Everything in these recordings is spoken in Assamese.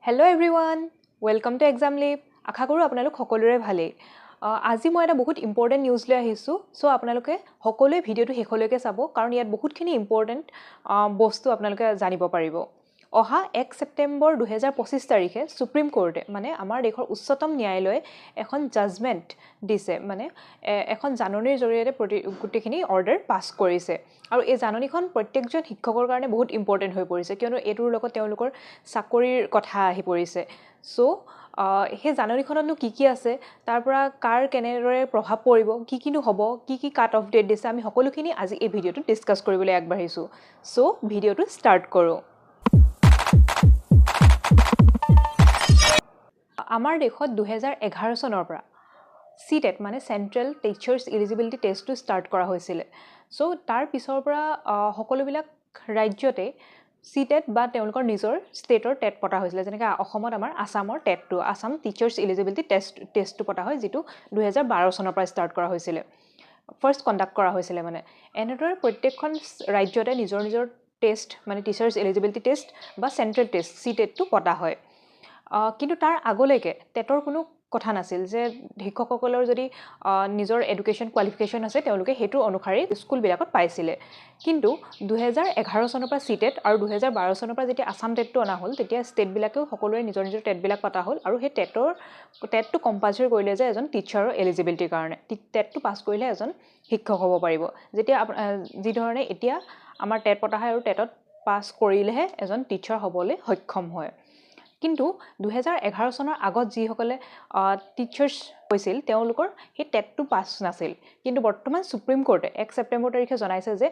Hello everyone, welcome to Exam Lab. আশা কৰোঁ আপোনালোক সকলোৰে ভালেই। আজি মই এটা বহুত ইম্পৰ্টেণ্ট নিউজ লৈ আহিছোঁ। সো আপোনালোকে সকলোৱে ভিডিঅ'টো শেষলৈকে চাব কাৰণ ইয়াত বহুতখিনি ইম্পৰ্টেণ্ট বস্তু আপোনালোকে জানিব পাৰিব। অহা 1 ছেপ্টেম্বৰ 2025 তাৰিখে সুপ্ৰিম কোৰ্টে মানে আমাৰ দেশৰ উচ্চতম ন্যায়ালয়ে এখন জাজমেণ্ট দিছে মানে এখন জাননীৰ জৰিয়তে গোটেইখিনি অৰ্ডাৰ পাছ কৰিছে। আৰু এই জাননীখন প্ৰত্যেকজন শিক্ষকৰ কাৰণে বহুত ইম্পৰ্টেণ্ট হৈ পৰিছে কিয়নো এইটোৰ লগত তেওঁলোকৰ চাকৰিৰ কথা আহি পৰিছে। সো সেই জাননীখনতনো কি আছে তাৰ পৰা কাৰ কেনেদৰে প্ৰভাৱ পৰিব কিনো হ'ব কি কাট অফ ডেট দিছে আমি সকলোখিনি আজি এই ভিডিঅ'টোত ডিছকাছ কৰিবলৈ আগবাঢ়িছোঁ। সো ভিডিঅ'টো ষ্টাৰ্ট কৰোঁ। আমাৰ দেশত 2011 চনৰ পৰা CTET মানে চেণ্ট্ৰেল টিচাৰ্ছ এলিজিবিলিটি টেষ্টটো ষ্টাৰ্ট কৰা হৈছিলে। সো তাৰ পিছৰ পৰা সকলোবিলাক ৰাজ্যতে CTET বা তেওঁলোকৰ নিজৰ ষ্টেটৰ টেট পতা হৈছিলে যেনেকৈ অসমত আমাৰ আসামৰ টেটটো আসাম টিচাৰ্ছ এলিজিবিলিটি টেষ্টটো পতা হয় যিটো 2012 চনৰ পৰা ষ্টাৰ্ট কৰা হৈছিলে ফাৰ্ষ্ট কণ্ডাক্ট কৰা হৈছিলে মানে এনেদৰে প্ৰত্যেকখন ৰাজ্যতে নিজৰ নিজৰ টেষ্ট মানে টিচাৰ্ছ এলিজিবিলিটি টেষ্ট বা চেণ্ট্ৰেল টেষ্ট CTETটো পতা হয়। কিন্তু তাৰ আগলৈকে টেটৰ কোনো কথা নাছিল যে শিক্ষকসকলৰ যদি নিজৰ এডুকেশ্যন কোৱালিফিকেশ্যন আছে তেওঁলোকে সেইটো অনুসাৰে স্কুলবিলাকত পাইছিলে। কিন্তু 2011 চনৰ পৰা CTET আৰু 2012 চনৰ পৰা যেতিয়া আসাম টেটটো অনা হ'ল তেতিয়া ষ্টেটবিলাকেও সকলোৰে নিজৰ নিজৰ টেটবিলাক পতা হ'ল আৰু সেই টেটটো কম্পালচৰি কৰিলে যে এজন টিচাৰৰ এলিজিবিলিটিৰ কাৰণে টেটটো পাছ কৰিলে এজন শিক্ষক হ'ব পাৰিব। যেতিয়া যি ধৰণে এতিয়া আমাৰ টেট পতা হয় আৰু টেটত পাছ কৰিলেহে এজন টিচাৰ হ'বলৈ সক্ষম হয়। কিন্তু 2011 চনৰ আগত যিসকলে টিচাৰ্ছ হৈছিল তেওঁলোকৰ সেই টেটটো পাছ নাছিল। কিন্তু বৰ্তমান সুপ্ৰিম কোৰ্টে 1 ছেপ্টেম্বৰ তাৰিখে জনাইছে যে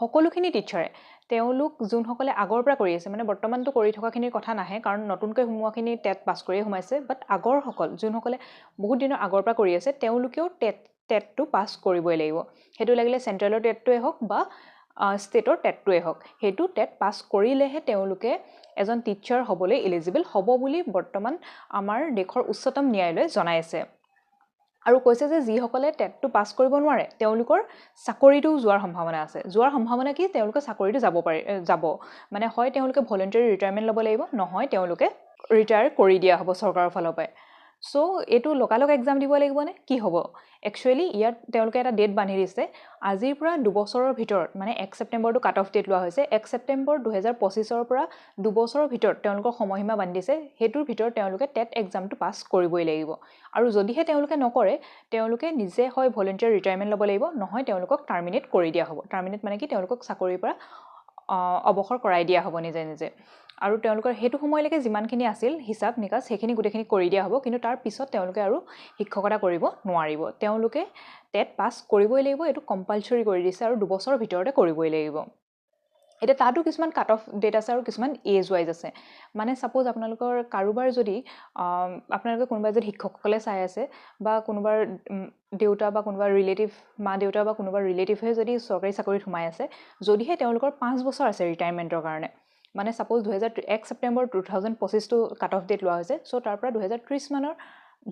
সকলোখিনি টিচাৰে তেওঁলোক যোনসকলে আগৰ পৰা কৰি আছে মানে বৰ্তমানটো কৰি থকাখিনিৰ কথা নাহে কাৰণ নতুনকৈ সোমোৱাখিনি টেট পাছ কৰিয়ে সোমাইছে বাট আগৰসকল যোনসকলে বহুত দিনৰ আগৰ পৰা কৰি আছে তেওঁলোকেও টেটটো পাছ কৰিবই লাগিব। সেইটো লাগিলে চেণ্ট্ৰেলৰ টেটটোৱে হওক বা ষ্টেটৰ টেটটোৱে হওক সেইটো টেট পাছ কৰিলেহে তেওঁলোকে এজন টিচাৰ হ'বলৈ এলিজিবল হ'ব বুলি বৰ্তমান আমাৰ দেশৰ উচ্চতম ন্যায়ালয়ে জনাইছে আৰু কৈছে যে যিসকলে টেটটো পাছ কৰিব নোৱাৰে তেওঁলোকৰ চাকৰিটো যোৱাৰ সম্ভাৱনা আছে। যোৱাৰ সম্ভাৱনা কি তেওঁলোকে চাকৰিটো যাব মানে হয় তেওঁলোকে ভলেণ্টাৰী ৰিটায়াৰমেণ্ট ল'ব লাগিব নহয় তেওঁলোকে ৰিটায়াৰ কৰি দিয়া হ'ব চৰকাৰৰ ফালৰ পৰাই। সো এইটো লগালগ এক্সাম দিব লাগিবনে কি হ'ব একচুৱেলি ইয়াত তেওঁলোকে এটা ডেট বান্ধি দিছে আজিৰ পৰা 2 বছৰৰ ভিতৰত মানে 1 ছেপ্টেম্বৰটো কাট অফ ডেট লোৱা হৈছে 1 ছেপ্টেম্বৰ 2025ৰ পৰা 2 বছৰৰ ভিতৰত তেওঁলোকৰ সময়সীমা বান্ধিছে সেইটোৰ ভিতৰত তেওঁলোকে টেট এক্সামটো পাছ কৰিবই লাগিব আৰু যদিহে তেওঁলোকে নকৰে তেওঁলোকে নিজে হয় ভলেণ্টাৰী ৰিটায়াৰমেণ্ট ল'ব লাগিব নহয় তেওঁলোকক টাৰ্মিনেট কৰি দিয়া হ'ব। টাৰ্মিনেট মানে কি তেওঁলোকক চাকৰিৰ পৰা অৱসৰ কৰাই দিয়া হ'ব নিজে নিজে আৰু তেওঁলোকৰ সেইটো সময়লৈকে যিমানখিনি আছিল হিচাপ নিকাচ সেইখিনি গোটেইখিনি কৰি দিয়া হ'ব কিন্তু তাৰ পিছত তেওঁলোকে আৰু শিক্ষকতা কৰিব নোৱাৰিব। তেওঁলোকে টেট পাছ কৰিবই লাগিব এইটো কম্পালচৰি কৰি দিছে আৰু 2 বছৰৰ ভিতৰতে কৰিবই লাগিব। এতিয়া তাতো কিছুমান কাট অফ ডেট আছে আৰু কিছুমান এজ ৱাইজ আছে মানে ছাপোজ আপোনালোকৰ কাৰোবাৰ যদি আপোনালোকে কোনোবাই যদি শিক্ষকসকলে চাই আছে বা কোনোবাৰ দেউতা বা কোনোবা ৰিলেটিভ মা দেউতা বা কোনোবা ৰিলেটিভে যদি চৰকাৰী চাকৰিত সোমাই আছে যদিহে তেওঁলোকৰ 5 বছৰ আছে ৰিটায়াৰমেণ্টৰ কাৰণে মানে ছাপোজ 1 ছেপ্টেম্বৰ 2025টো কাট অফ ডেট লোৱা হৈছে সো তাৰ পৰা 2030 মানৰ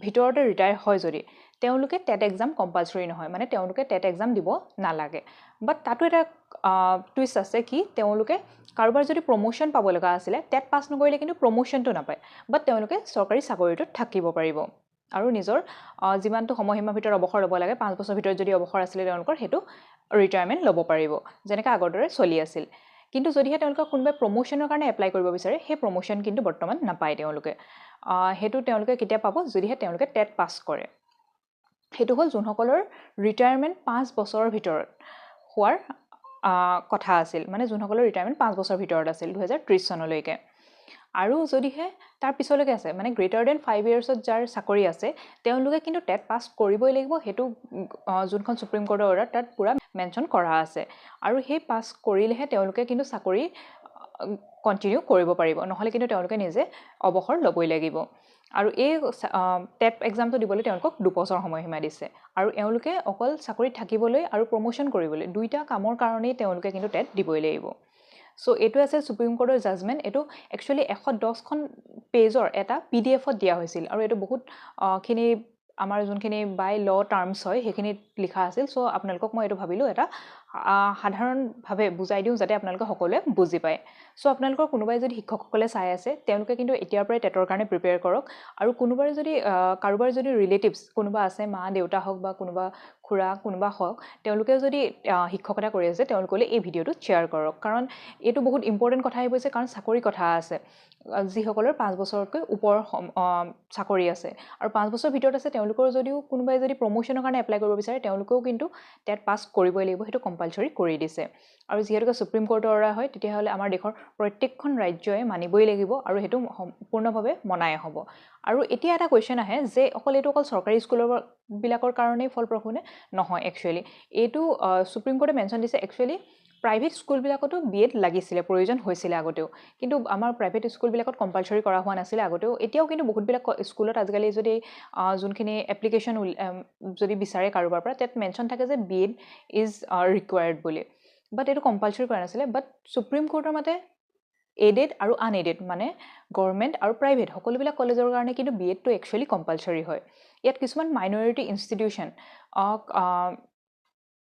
ভিতৰতে ৰিটায়াৰ হয় যদি তেওঁলোকে টেট এক্সাম কম্পালচৰি নহয় মানে তেওঁলোকে টেট এক্সাম দিব নালাগে। বাট তাতো এটা টুইষ্ট আছে কি তেওঁলোকে কাৰোবাৰ যদি প্ৰমোশ্যন পাব লগা আছিলে টেট পাছ নকৰিলে কিন্তু প্ৰমোশ্যনটো নাপায় বাট তেওঁলোকে চৰকাৰী চাকৰিটোত থাকিব পাৰিব আৰু নিজৰ যিমানটো সময়সীমাৰ ভিতৰত অৱসৰ ল'ব লাগে 5 বছৰৰ ভিতৰত যদি অৱসৰ আছিলে তেওঁলোকৰ সেইটো ৰিটায়াৰমেণ্ট ল'ব পাৰিব যেনেকৈ আগৰ দৰে চলি আছিল। কিন্তু যদিহে তেওঁলোকে কোনোবাই প্ৰমোশ্যনৰ কাৰণে এপ্লাই কৰিব বিচাৰে সেই প্ৰমোশ্যন কিন্তু বৰ্তমান নাপায় তেওঁলোকে সেইটো তেওঁলোকে কেতিয়া পাব যদিহে তেওঁলোকে টেট পাছ কৰে। সেইটো হ'ল যোনসকলৰ ৰিটায়াৰমেণ্ট 5 বছৰৰ ভিতৰত হোৱাৰ কথা আছিল মানে যোনসকলৰ ৰিটায়াৰমেণ্ট 5 বছৰৰ ভিতৰত আছিল 2030 চনলৈকে আৰু যদিহে তাৰ পিছলৈকে আছে মানে গ্ৰেটাৰ দেন 5 ইয়াৰ্ছত যাৰ চাকৰি আছে তেওঁলোকে কিন্তু টেট পাছ কৰিবই লাগিব সেইটো যোনখন সুপ্ৰিম কোৰ্টৰ অৰ্ডাৰ তাত পুৰা মেনশ্যন কৰা আছে আৰু সেই পাছ কৰিলেহে তেওঁলোকে কিন্তু চাকৰি কণ্টিনিউ কৰিব পাৰিব নহ'লে কিন্তু তেওঁলোকে নিজে অৱসৰ ল'বই লাগিব আৰু এই টেট এক্সামটো দিবলৈ তেওঁলোকক 2 বছৰ সময়সীমা দিছে আৰু এওঁলোকে অকল চাকৰিত থাকিবলৈ আৰু প্ৰমোশ্যন কৰিবলৈ দুইটা কামৰ কাৰণেই তেওঁলোকে কিন্তু টেট দিবই লাগিব। সো এইটো আছে সুপ্ৰিম কোৰ্টৰ জাজমেণ্ট এইটো একচুৱেলি 110খন পেজৰ এটা PDF-ত দিয়া হৈছিল আৰু এইটো বহুতখিনি আমাৰ যোনখিনি বাই ল টাৰ্মছ হয় সেইখিনিত লিখা আছিল সো আপোনালোকক মই এইটো ভাবিলোঁ এটা সাধাৰণভাৱে বুজাই দিওঁ যাতে আপোনালোকে সকলোৱে বুজি পায় সো আপোনালোকৰ কোনোবাই যদি শিক্ষকসকলে চাই আছে তেওঁলোকে কিন্তু এতিয়াৰ পৰাই টেটৰ কাৰণে প্ৰিপেয়াৰ কৰক আৰু কোনোবাৰ যদি কাৰোবাৰ যদি ৰিলেটিভছ কোনোবা আছে মা দেউতা হওক বা কোনোবা খুৰা কোনোবা হওক তেওঁলোকে যদি শিক্ষকতা কৰি আছে তেওঁলোকলৈ এই ভিডিঅ'টো শ্বেয়াৰ কৰক কাৰণ এইটো বহুত ইম্পৰ্টেণ্ট কথা আহি পৰিছে কাৰণ চাকৰি কথা আছে যিসকলৰ 5 বছৰতকৈ ওপৰ চাকৰি আছে আৰু 5 বছৰ ভিতৰত আছে তেওঁলোকৰ যদিও কোনোবাই যদি প্ৰমোশ্যনৰ কাৰণে এপ্লাই কৰিব বিচাৰে তেওঁলোকেও কিন্তু টেট পাছ কৰিবই লাগিব সেইটো কম্পালচৰি কৰি দিছে আৰু যিহেতুকে সুপ্ৰিম কোৰ্টৰ অৰ্ডাৰ হয় তেতিয়াহ'লে আমাৰ দেশৰ প্ৰত্যেকখন ৰাজ্যই মানিবই লাগিব আৰু সেইটো সম্পূৰ্ণভাৱে মনাই হ'ব আৰু এতিয়া এটা কুৱেশ্যন আহে যে অকল এইটো অকল চৰকাৰী স্কুলবিলাকৰ কাৰণেই ফলপ্ৰসূ নে নহয় একচুৱেলি এইটো সুপ্ৰিম কোৰ্টে মেনশ্যন দিছে একচুৱেলি প্ৰাইভেট স্কুলবিলাকতো বিএড লাগিছিলে প্ৰয়োজন হৈছিলে আগতেও কিন্তু আমাৰ প্ৰাইভেট স্কুলবিলাকত কম্পালচৰি কৰা হোৱা নাছিলে আগতেও এতিয়াও কিন্তু বহুতবিলাক স্কুলত আজিকালি যদি যোনখিনি এপ্লিকেশ্যন যদি বিচাৰে কাৰোবাৰ পৰা তাত মেনশ্যন থাকে যে বিএড ইজ ৰিকুৱায়াৰ্ড বুলি বাট এইটো কম্পালচৰি কৰা নাছিলে বাট সুপ্ৰিম কোৰ্টৰ মতে এডেড আৰু আনএডেড মানে গভৰ্ণমেণ্ট আৰু প্ৰাইভেট সকলোবিলাক কলেজৰ কাৰণে কিন্তু বিএডটো একচুৱেলি কম্পালচৰি হয় ইয়াত কিছুমান মাইনৰিটি ইনষ্টিটিউশ্যন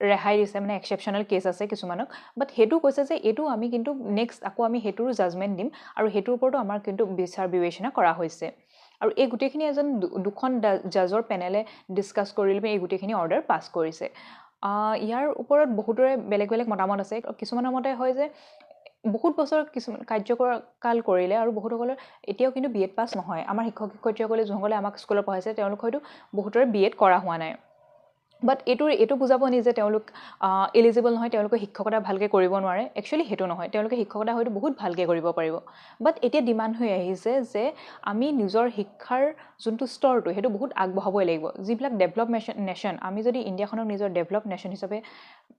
ৰেহাই দিছে মানে এক্সেপশ্যনেল কেছ আছে কিছুমানক বাট সেইটো কৈছে যে এইটো আমি কিন্তু নেক্সট আকৌ আমি সেইটোৰো জাজমেণ্ট দিম আৰু সেইটোৰ ওপৰতো আমাৰ কিন্তু বিচাৰ বিবেচনা কৰা হৈছে আৰু এই গোটেইখিনি এজন দুখন জাজৰ পেনেলে ডিছকাছ কৰি লৈ এই গোটেইখিনি অৰ্ডাৰ পাছ কৰিছে ইয়াৰ ওপৰত বহুতৰে বেলেগ বেলেগ মতামত আছে কিছুমানৰ মতে হয় যে বহুত বছৰ কিছুমান কাৰ্যকাল কৰিলে আৰু বহুতসকলৰ এতিয়াও কিন্তু বিএড পাছ নহয় আমাৰ শিক্ষক শিক্ষয়িত্ৰীসকলে যোনসকলে আমাক স্কুলত পঢ়াইছে তেওঁলোক হয়তো বহুতৰে বিএড কৰা হোৱা নাই বাট এইটো বুজাব নি যে তেওঁলোক এলিজিবল নহয় তেওঁলোকে শিক্ষকতা ভালকৈ কৰিব নোৱাৰে একচুৱেলি সেইটো নহয় তেওঁলোকে শিক্ষকতা হয়তো বহুত ভালকৈ কৰিব পাৰিব বাট এতিয়া ডিমাণ্ড হৈ আহিছে যে আমি নিজৰ শিক্ষাৰ যোনটো স্তৰটো সেইটো বহুত আগবঢ়াবই লাগিব যিবিলাক ডেভেলপ নেশ্যন আমি যদি ইণ্ডিয়াখনক নিজৰ ডেভেলপ নেশ্যন হিচাপে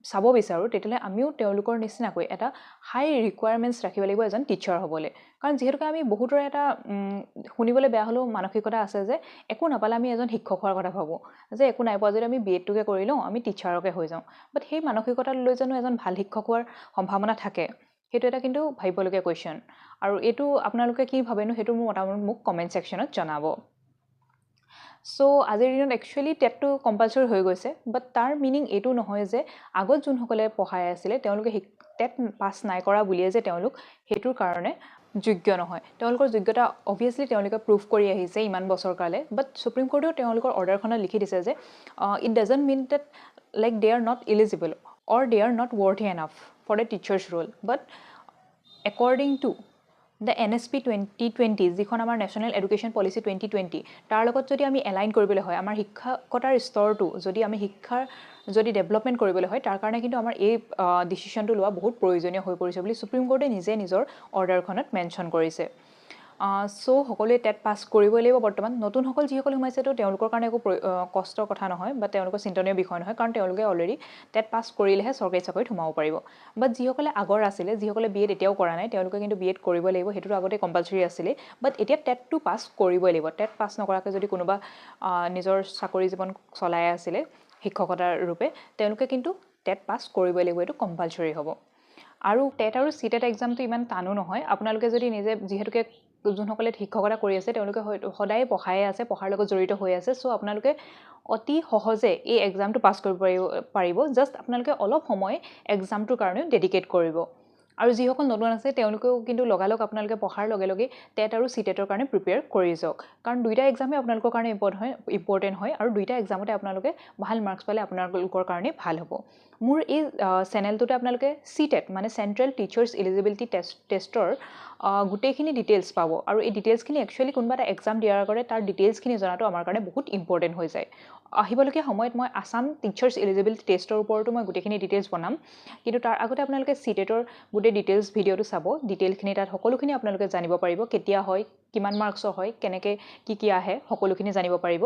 চাব বিচাৰোঁ তেতিয়াহ'লে আমিও তেওঁলোকৰ নিচিনাকৈ এটা হাই ৰিকুৱাৰমেণ্টছ ৰাখিব লাগিব এজন টিচাৰ হ'বলৈ কাৰণ যিহেতুকে আমি বহুতৰে এটা শুনিবলৈ বেয়া হ'লেও মানসিকতা আছে যে একো নাপালে আমি এজন শিক্ষক হোৱাৰ কথা ভাবোঁ যে একো নাই পোৱা যদি আমি বিএডটোকে কৰি লওঁ আমি টিচাৰকে হৈ যাওঁ বাট সেই মানসিকতাত লৈ জানো এজন ভাল শিক্ষক হোৱাৰ সম্ভাৱনা থাকে সেইটো এটা কিন্তু ভাবিবলগীয়া কুৱেশ্যন আৰু এইটো আপোনালোকে কি ভাবেনো সেইটো মোৰ মতামত মোক কমেণ্ট ছেকশ্যনত জনাব সো আজিৰ দিনত একচুৱেলি টেটটো কম্পালচৰি হৈ গৈছে বাট তাৰ মিনিং এইটো নহয় যে আগত যোনসকলে পঢ়াই আছিলে তেওঁলোকে টেট পাছ নাই কৰা বুলিয়ে যে তেওঁলোক সেইটোৰ কাৰণে যোগ্য নহয় তেওঁলোকৰ যোগ্যতা অবভিয়াছলি তেওঁলোকে প্ৰুভ কৰি আহিছে ইমান বছৰ কালে বাট সুপ্ৰিম কোৰ্টেও তেওঁলোকৰ অৰ্ডাৰখনত লিখি দিছে যে it doesn't mean that like they are not eligible or they are not worthy enough for the teachers role but according to the NSP 2020 যিখন আমাৰ নেশ্যনেল এডুকেশ্যন পলিচি 2020 তাৰ লগত যদি আমি এলাইন কৰিবলৈ হয় আমাৰ শিক্ষকতাৰ স্তৰটো যদি আমি শিক্ষাৰ যদি ডেভেলপমেণ্ট কৰিবলৈ হয় তাৰ কাৰণে কিন্তু আমাৰ এই ডিচিশ্যনটো লোৱা বহুত প্ৰয়োজনীয় হৈ পৰিছে বুলি সুপ্ৰিম কোৰ্টে নিজে নিজৰ অৰ্ডাৰখনত মেনশ্যন কৰিছে সো সকলোৱে টেট পাছ কৰিবই লাগিব বৰ্তমান নতুনসকল যিসকল সোমাইছে তো তেওঁলোকৰ কাৰণে একো কষ্টৰ কথা নহয় বা তেওঁলোকৰ চিন্তনীয় বিষয় নহয় কাৰণ তেওঁলোকে অলৰেডি টেট পাছ কৰিলেহে চৰকাৰী চাকৰিত সোমাব পাৰিব বাট যিসকলে আগৰ আছিলে যিসকলে বিএড এতিয়াও কৰা নাই তেওঁলোকে কিন্তু বিএড কৰিব লাগিব সেইটোতো আগতে কম্পালচৰি আছিলে বাট এতিয়া টেটটো পাছ কৰিবই লাগিব টেট পাছ নকৰাকৈ যদি কোনোবা নিজৰ চাকৰি জীৱন চলাই আছিলে শিক্ষকতাৰ ৰূপে তেওঁলোকে কিন্তু টেট পাছ কৰিবই লাগিব এইটো কম্পালচৰি হ'ব আৰু টেট আৰু চিটেট এক্সামটো ইমান টানো নহয় আপোনালোকে যদি নিজে যিহেতুকে যোনসকলে শিক্ষকতা কৰি আছে তেওঁলোকে সদায় পঢ়াই আছে পঢ়াৰ লগত জড়িত হৈ আছে সো আপোনালোকে অতি সহজে এই এক্সামটো পাছ কৰিব পাৰিব জাষ্ট আপোনালোকে অলপ সময় এক্সামটোৰ কাৰণে ডেডিকেট কৰিব আৰু যিসকল নতুন আছে তেওঁলোকেও কিন্তু লগালগ আপোনালোকে পঢ়াৰ লগে লগে টেট আৰু চিটেটৰ কাৰণে প্ৰিপেয়াৰ কৰি যাওক কাৰণ দুইটা এক্সামেই আপোনালোকৰ কাৰণে ইম্পৰ্টেণ্ট হয় আৰু দুইটা এক্সামতে আপোনালোকে ভাল মাৰ্কছ পালে আপোনালোকৰ কাৰণে ভাল হ'ব মোৰ এই চেনেলটোতে আপোনালোকে চিটেট মানে চেণ্ট্ৰেল টিচাৰ্ছ এলিজিবিলিটি টেষ্টৰ গোটেইখিনি ডিটেইলছ পাব আৰু এই ডিটেইলছখিনি একচুৱেলি কোনোবা এটা এক্সাম দিয়াৰ আগতে তাৰ ডিটেইলছখিনি জনাটো আমাৰ কাৰণে বহুত ইম্পৰ্টেণ্ট হৈ যায় আহিবলগীয়া সময়ত মই আছাম টিচাৰ্ছ এলিজিবিলিটি টেষ্টৰ ওপৰতো মই গোটেইখিনি ডিটেইলছ বনাম কিন্তু তাৰ আগতে আপোনালোকে চিটেটৰ গোটেই ডিটেইলছ ভিডিঅ'টো চাব ডিটেইলখিনি তাত সকলোখিনি আপোনালোকে জানিব পাৰিব কেতিয়া হয় কিমান মাৰ্কছৰ হয় কেনেকৈ কি আহে সকলোখিনি জানিব পাৰিব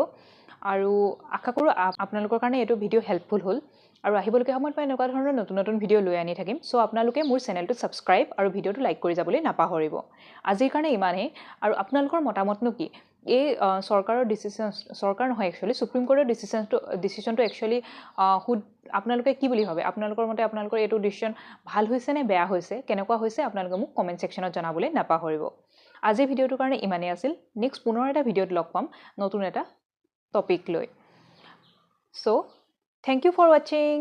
আৰু আশা কৰোঁ আপোনালোকৰ কাৰণে এইটো ভিডিঅ' হেল্পফুল হ'ল আৰু আহিবলগীয়া সময়ত মই এনেকুৱা ধৰণৰ নতুন নতুন ভিডিঅ' লৈ আনি থাকিম সো আপোনালোকে মোৰ চেনেলটো ছাবস্ক্ৰাইব আৰু ভিডিঅ'টো লাইক কৰি যাবলৈ নাপাহৰিব আজিৰ কাৰণে ইমানেই আৰু আপোনালোকৰ মতামতনো কি এই চৰকাৰৰ চৰকাৰ নহয় একচুৱেলি সুপ্ৰিম কোৰ্টৰ ডিচিশ্যনটো একচুৱেলি আপোনালোকে কি বুলি ভাবে আপোনালোকৰ মতে আপোনালোকৰ এইটো ডিচিশ্যন ভাল হৈছে নে বেয়া হৈছে কেনেকুৱা হৈছে আপোনালোকে মোক কমেণ্ট ছেকশ্যনত জনাবলৈ নাপাহৰিব আজিৰ ভিডিঅ'টোৰ কাৰণে ইমানেই আছিল নেক্সট পুনৰ এটা ভিডিঅ'ত লগ পাম নতুন এটা টপিক লৈ so thank you for watching